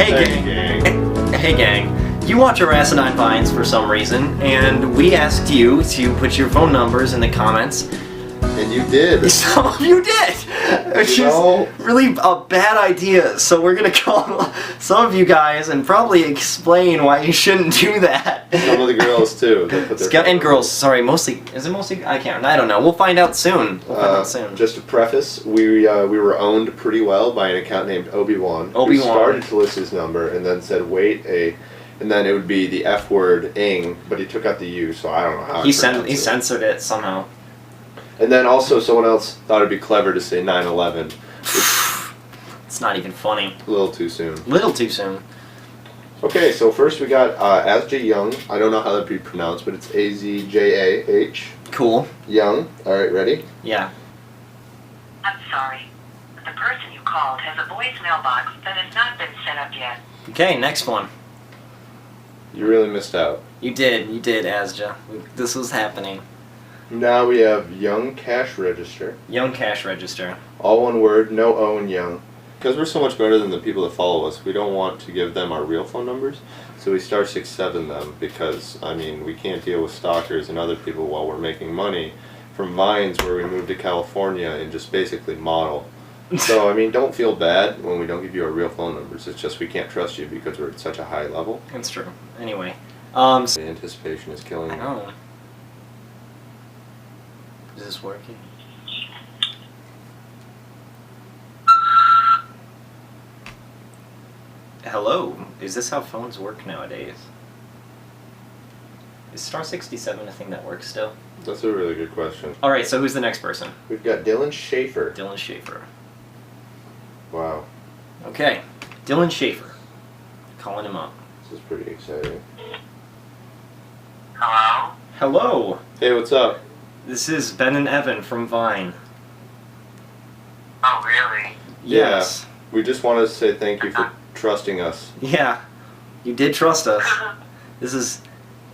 Hey gang. Hey gang. You watch our asinine vines for some reason, and we asked you to put your phone numbers in the comments. And you did. Some of you did! Which is really a bad idea, so we're gonna call some of you guys and probably explain why you shouldn't do that. Some of the girls too. They put their and girls, sorry, mostly, is it mostly? I don't know. We'll find out soon. Just to preface, we were owned pretty well by an account named Obi-Wan. Who started to list his number and then said, and then it would be the F word, ing, but he took out the U, so I don't know how he censored it somehow. And then also someone else thought it'd be clever to say 9/11. It's not even funny. A little too soon. Little too soon. Okay, so first we got Azjah Young. I don't know how that be pronounced, but it's A-Z-J-A-H. Cool. Young. Alright, ready? Yeah. I'm sorry, but the person you called has a voicemail box that has not been set up yet. Okay, next one. You really missed out. You did, Azjah. This was happening. Now we have YungCashRegister. YungCashRegister. All one word, no O in Young. Because we're so much better than the people that follow us, we don't want to give them our real phone numbers, so we star 6-7 them because, I mean, we can't deal with stalkers and other people while we're making money from Vines where we moved to California and just basically model. So, I mean, don't feel bad when we don't give you our real phone numbers. It's just we can't trust you because we're at such a high level. That's true. Anyway. The anticipation is killing me. I know. Is this working? Hello? Is this how phones work nowadays? Is star 67 a thing that works still? That's a really good question. Alright, so who's the next person? We've got Shaeffer. Shaeffer. Wow. Okay. Shaeffer. Calling him up. This is pretty exciting. Hello? Hello! Hey, what's up? This is Ben and Evan from Vine. Oh, really? Yes. Yeah. We just wanted to say thank you for trusting us. Yeah. You did trust us. This is...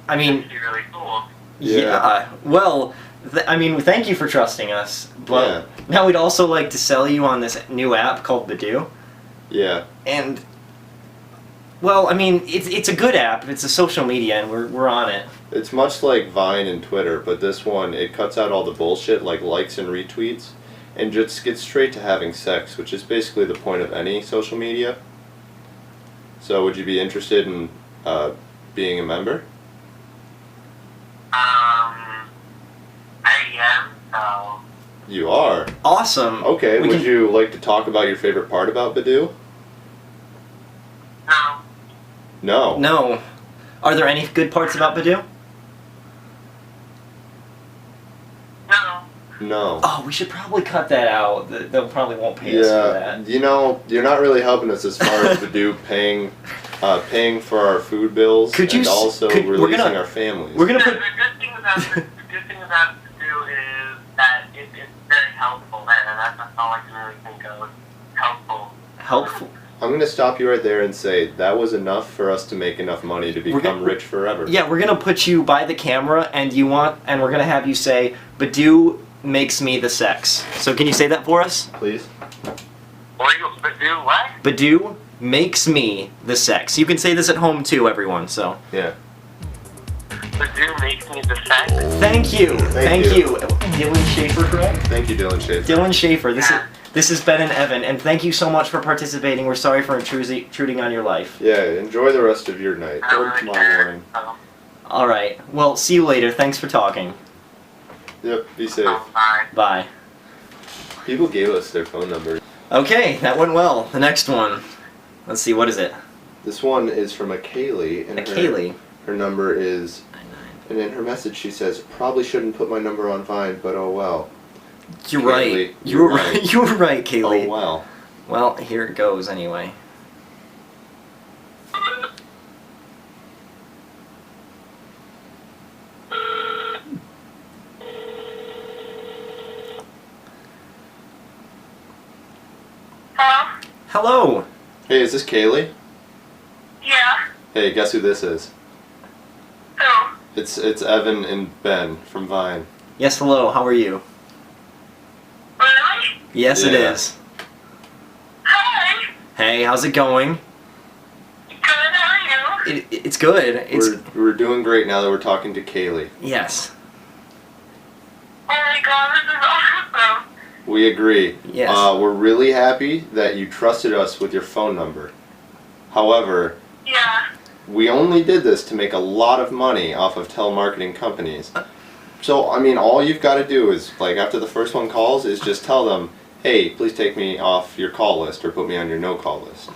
I mean... This is really cool. Yeah. Well, thank you for trusting us. But now we'd also like to sell you on this new app called Badoo. Yeah. And... Well, I mean, it's a good app. It's a social media, and we're on it. It's much like Vine and Twitter, but this one, it cuts out all the bullshit like likes and retweets, and just gets straight to having sex, which is basically the point of any social media. So would you be interested in being a member? I am, so... You are? Awesome. Okay, would you like to talk about your favorite part about Badoo? No. No. No. Are there any good parts about Badoo? No. No. Oh, we should probably cut that out. They probably won't pay us for that. You know, you're not really helping us as far as Badoo paying for our food bills and also releasing our families. We're gonna put... The good thing about Badoo is that it's very helpful, and that's all I can really think of. Helpful. Helpful. I'm going to stop you right there and say that was enough for us to make enough money to become rich forever. Yeah, we're going to put you by the camera, and we're going to have you say, Badoo makes me the sex. So can you say that for us? Please. Badoo what? Badoo makes me the sex. You can say this at home too, everyone, so. Yeah. Badoo makes me the sex? Thank you. Thank you. Shaeffer, correct? Thank you, Shaeffer. Shaeffer. This is Ben and Evan, and thank you so much for participating. We're sorry for intruding on your life. Yeah, enjoy the rest of your night. Or tomorrow morning. Alright, well, see you later. Thanks for talking. Yep, be safe. Bye. Bye. People gave us their phone number. Okay, that went well. The next one. Let's see, what is it? This one is from a Kaylee. And Kaylee? Her number is... And in her message she says, probably shouldn't put my number on Vine, but oh well. You're Kaylee, right. You were right. You were right, Kaylee. Oh well. Well, here it goes anyway. Hello? Hello. Hey, is this Kaylee? Yeah. Hey, guess who this is? Who? It's Evan and Ben from Vine. Yes, hello. How are you? Really? Yes, it Yeah. is. Hi. Hey, how's it going? It's good. We're doing great now that we're talking to Kaylee. Yes. Oh my god, this is awesome. We agree. Yes. We're really happy that you trusted us with your phone number. However, Yeah. we only did this to make a lot of money off of telemarketing companies. So, I mean, all you've got to do is, like, after the first one calls, is just tell them, hey, please take me off your call list or put me on your no-call list.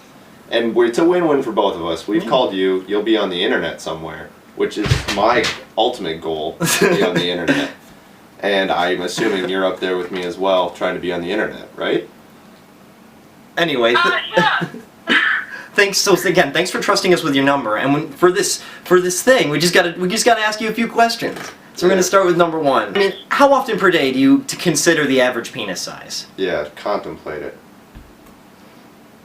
And it's a win-win for both of us. We've called you, you'll be on the internet somewhere, which is my ultimate goal, to be on the internet. And I'm assuming you're up there with me as well, trying to be on the internet, right? Anyway, Yeah. thanks. So again, thanks for trusting us with your number. And for this thing, we just gotta ask you a few questions. So we're gonna start with number one. I mean, how often per day do you consider the average penis size? Yeah, contemplate it.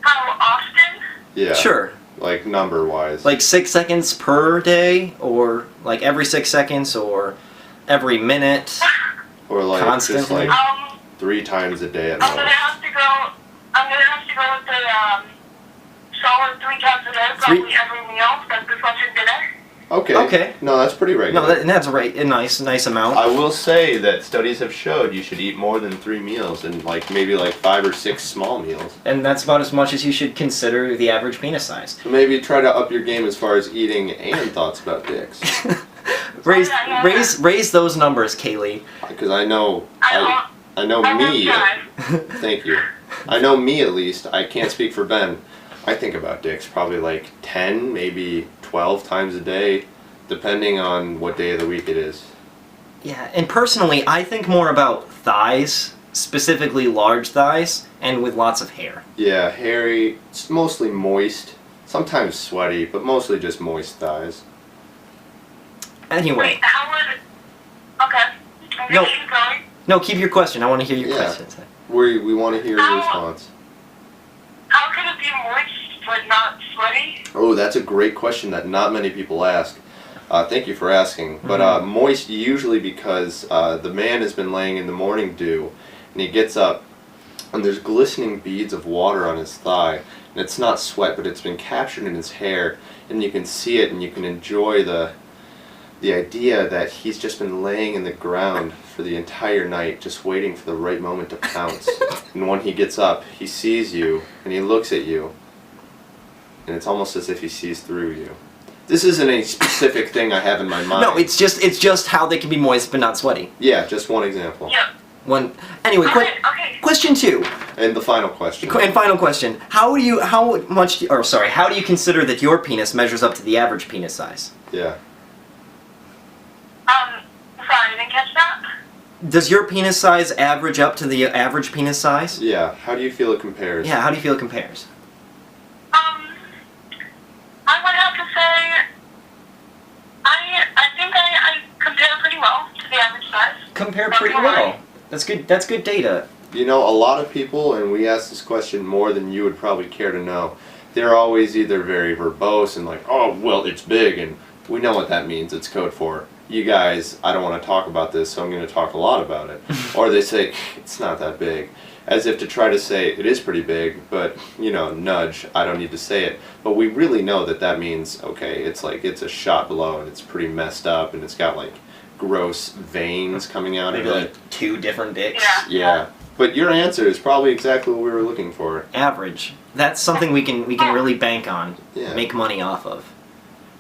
How often? Yeah. Sure. Like number-wise. Like 6 seconds per day, or like every 6 seconds, or every minute. Or like Constantly. just like 3 times a day at I'm gonna most. have to go. I'm gonna have to go with the solid 3 times a day, probably every meal. That's the lunch and dinner. Okay. No, that's pretty regular. No, that's a nice amount. I will say that studies have showed you should eat more than 3 meals and like maybe like 5 or 6 small meals. And that's about as much as you should consider the average penis size. So maybe try to up your game as far as eating and thoughts about dicks. Raise those numbers, Kaylee. Because I know I know won't me. try. Thank you. I know me at least. I can't speak for Ben. I think about dicks probably like 10, maybe 12 times a day, depending on what day of the week it is. Yeah, and personally, I think more about thighs, specifically large thighs, and with lots of hair. Yeah, hairy, it's mostly moist, sometimes sweaty, but mostly just moist thighs. Anyway, Wait, how would? Okay. I'm No. gonna keep going. no, keep your question. I want to hear your Yeah. questions. We want to hear your response. How can it be moist but not sweaty? Oh, that's a great question that not many people ask. Thank you for asking. But moist usually because the man has been laying in the morning dew, and he gets up, and there's glistening beads of water on his thigh, and it's not sweat, but it's been captured in his hair, and you can see it, and you can enjoy the idea that he's just been laying in the ground for the entire night, just waiting for the right moment to pounce. And when he gets up, he sees you, and he looks at you, and it's almost as if he sees through you. This isn't a specific thing I have in my mind. No, it's just how they can be moist but not sweaty. Yeah, just one example. Yep. Anyway, Okay. question 2. And the final question. And final question: How do you consider that your penis measures up to the average penis size? Yeah. Sorry, I didn't catch that. Does your penis size average up to the average penis size? Yeah. How do you feel it compares? Yeah. How do you feel it compares? I would have to say, I think I compare pretty well to the average size. Compare pretty well. That's good. That's good data. You know, a lot of people, and we ask this question more than you would probably care to know, they're always either very verbose and like, oh, well, it's big, and we know what that means. It's code for, you guys, I don't want to talk about this, so I'm going to talk a lot about it. Or they say, it's not that big, as if to try to say, it is pretty big, but, you know, nudge, I don't need to say it. But we really know that that means, okay, it's like, it's a shot below, and it's pretty messed up, and it's got like gross veins coming out of Maybe it. like 2 different dicks. Yeah. But your answer is probably exactly what we were looking for. Average. That's something we can really bank on. Yeah. Make money off of.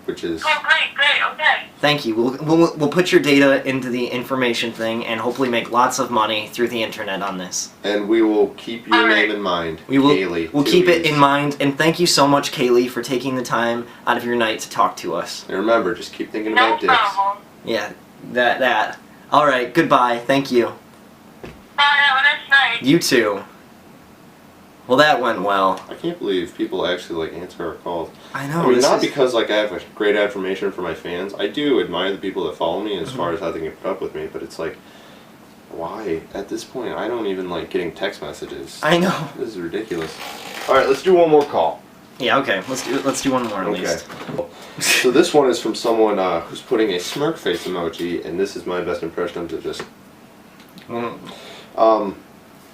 Which is... Oh, great, okay. Thank you. We'll put your data into the information thing and hopefully make lots of money through the internet on this. And we will keep your name in mind, Kaylee. We'll keep it in mind, and thank you so much, Kaylee, for taking the time out of your night to talk to us. And remember, just keep thinking No about dicks. problem. Yeah, that. All right, goodbye. Thank you. Bye, have a nice night. You too. Well, that went well. I can't believe people actually like answer our calls. I know. I mean, this not is- because like I have a great affirmation for my fans. I do admire the people that follow me as far as how they can put up with me, but it's like, why? At this point, I don't even like getting text messages. I know. This is ridiculous. All right, let's do one more call. Yeah. Okay. Let's do one more at least. So this one is from someone who's putting a smirk face emoji, and this is my best impression of just.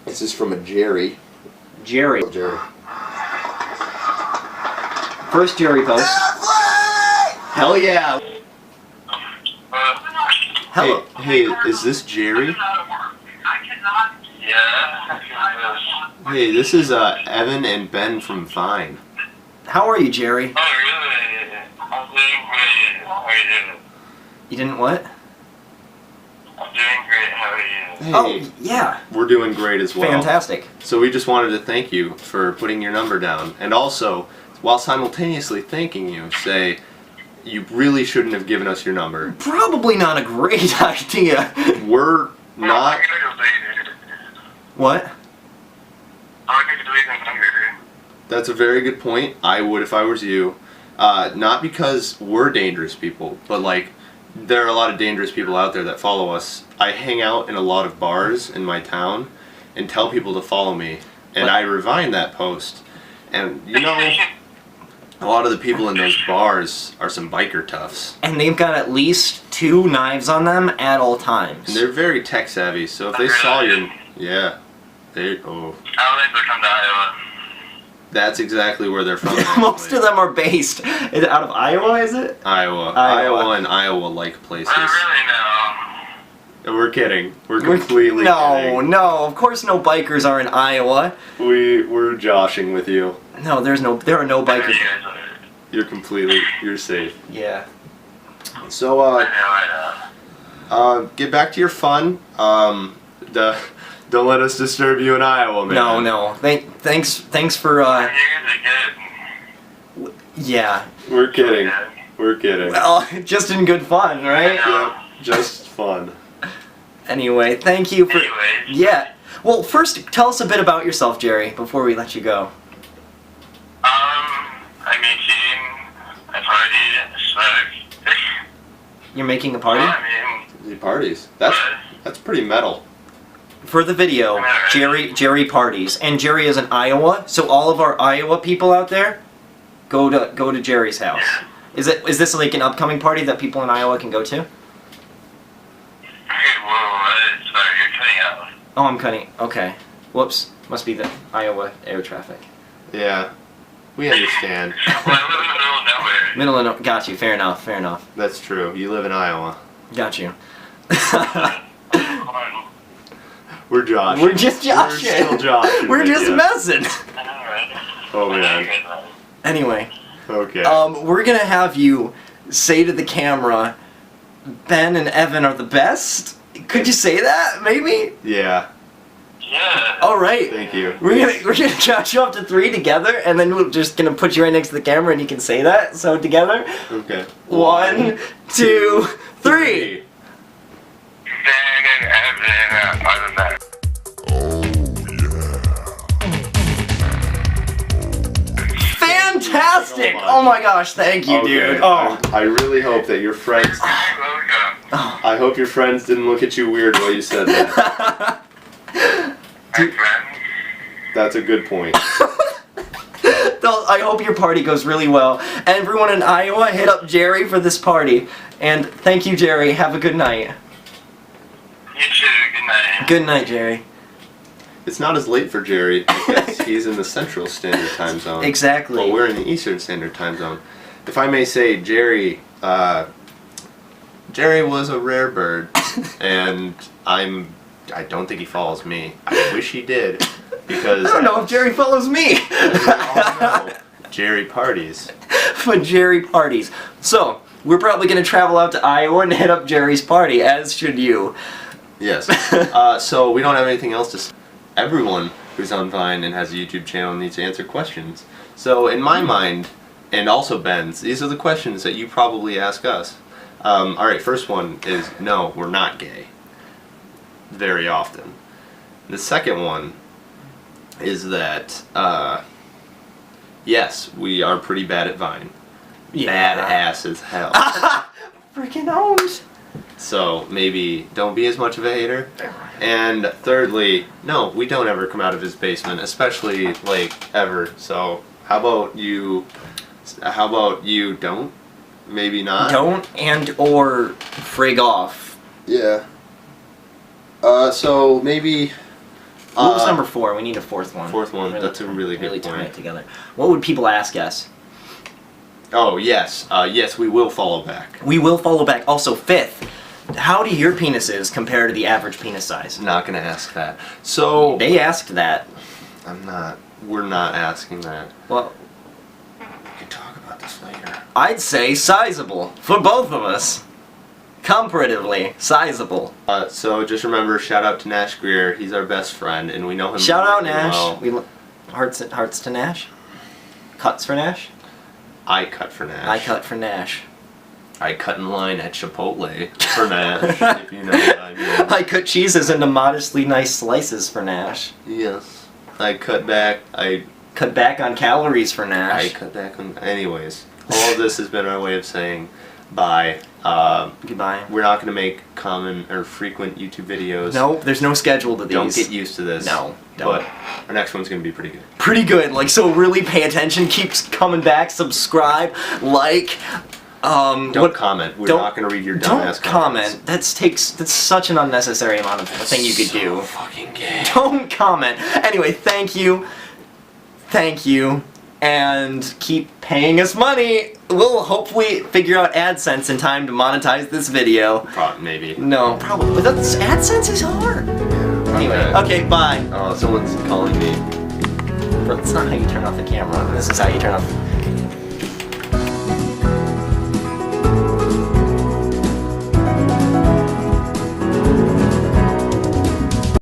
This is from a Jerry. Jerry. Jerry. First Jerry post. Hell yeah. Hello. Hey, is this Jerry? Yeah. Hey, this is Evan and Ben from Vine. How are you, Jerry? Oh, really? I'm doing great. How are you? You didn't what? I'm doing great. How are you? Hey, Oh, yeah. we're doing great as well. Fantastic. So we just wanted to thank you for putting your number down, and also, while simultaneously thanking you, say you really shouldn't have given us your number. Probably not a great idea. We're not. I'm gonna go later. What? I'm gonna delete the number. That's a very good point. I would if I was you. Not because we're dangerous people, but like there are a lot of dangerous people out there that follow us. I hang out in a lot of bars in my town and tell people to follow me, and I rewind that post. And you know, a lot of the people in those bars are some biker toughs. And they've got at least 2 knives on them at all times. And they're very tech savvy, so if they saw you, yeah, they, oh, I don't think they'll come to Iowa. that's exactly where they're from. Most actually. of them are based. Is it out of Iowa, is it? Iowa. Iowa. Iowa and Iowa-like places. I really know. We're kidding. We're completely kidding. No, of course no bikers are in Iowa. We're joshing with you. No, there are no I know bikers. you guys are. You're safe. Yeah. So, I know. get back to your fun. Don't let us disturb you in Iowa, man. No. Thanks for You guys are good. yeah. We're kidding. Yeah. We're kidding. Well, just in good fun, right? Yep, just fun. Anyway, thank you for Anyways. Yeah. Well, first tell us a bit about yourself, Jerry, before we let you go. I'm 18. I party, smoke. You're making a party? I mean, The parties. That's pretty metal. For the video, Alright. Jerry parties, and Jerry is in Iowa, so all of our Iowa people out there, go to Jerry's house. Is this like an upcoming party that people in Iowa can go to? okay, whoa, sorry, you're cutting out. Oh, I'm cutting. Okay. Whoops. Must be the Iowa air traffic. Yeah, we understand. Well, I live in the middle of nowhere. Middle of no. Got you. Fair enough. That's true. You live in Iowa. Got you. We're joshing. We're just joshing. We're still joshing. We're with just ya. messing. Oh man. Anyway, Okay. we're gonna have you say to the camera, Ben and Evan are the best. Could you say that? Maybe. Yeah. Yeah. All right. Thank you. We're gonna count you up to 3 together, and then we're just gonna put you right next to the camera, and you can say that. So together, Okay. 1, 2, 3. Ben and Evan are the best. Fantastic! So much. Oh my gosh, thank you, Okay. dude. Oh. I really hope that your friends. You're welcome. I hope your friends didn't look at you weird while you said that. My friend. That's a good point. So, I hope your party goes really well. And everyone in Iowa, hit up Jerry for this party. And thank you, Jerry. Have a good night. You too. Good night. Good night, Jerry. It's not as late for Jerry because he's in the Central Standard Time Zone. Exactly. Well, we're in the Eastern Standard Time Zone. If I may say, Jerry was a rare bird, and I don't think he follows me. I wish he did, because I don't know if Jerry follows me. Jerry parties. But Jerry parties. So, we're probably going to travel out to Iowa and hit up Jerry's party, as should you. Yes. So we don't have anything else to say. Everyone who's on Vine and has a YouTube channel needs to answer questions. So in my mind, and also Ben's, these are the questions that you probably ask us. Alright, first one is, no, we're not gay. Very often. The second one is that, yes, we are pretty bad at Vine. Badass as hell. Freaking owned. So maybe don't be as much of a hater. And thirdly, no, we don't ever come out of his basement, especially like ever. So how about you don't? Maybe not. Don't and or frig off. Yeah. So maybe. What was number 4? We need a fourth one. Fourth one. That's a really good tie point. it together. What would people ask us? Oh, yes. Yes, we will follow back. We will follow back. Also, fifth, how do your penises compare to the average penis size? Not gonna ask that. So They asked that. We're not asking that. Well, We can talk about this later. I'd say sizable for both of us. Comparatively sizable. So just remember, shout out to Nash Greer. He's our best friend, and we know him. Shout out really Nash. well. We hearts to Nash. Cuts for Nash. I cut for Nash. I cut for Nash. I cut in line at Chipotle for Nash, if you know what I mean. I cut cheeses into modestly nice slices for Nash. Yes. I cut back. Cut back on calories for I Nash. cut back on. Anyways, all of this has been our way of saying bye. Goodbye. We're not going to make common or frequent YouTube videos. Nope, there's no schedule to these. Don't get used to this. No, don't. But our next one's going to be pretty good. Pretty good. Like, so really pay attention. Keep coming back. Subscribe. Like. Don't comment. We're not going to read your dumbass Don't comment. That's such an unnecessary amount of thing you could do. Fucking gay. Don't comment. Anyway, thank you. Thank you. And keep paying us money. We'll hopefully figure out AdSense in time to monetize this video. Probably, maybe. No, probably. That's AdSense is hard. Anyway, okay, bye. Oh, someone's calling me. That's not how you turn off the camera. This is how you turn off.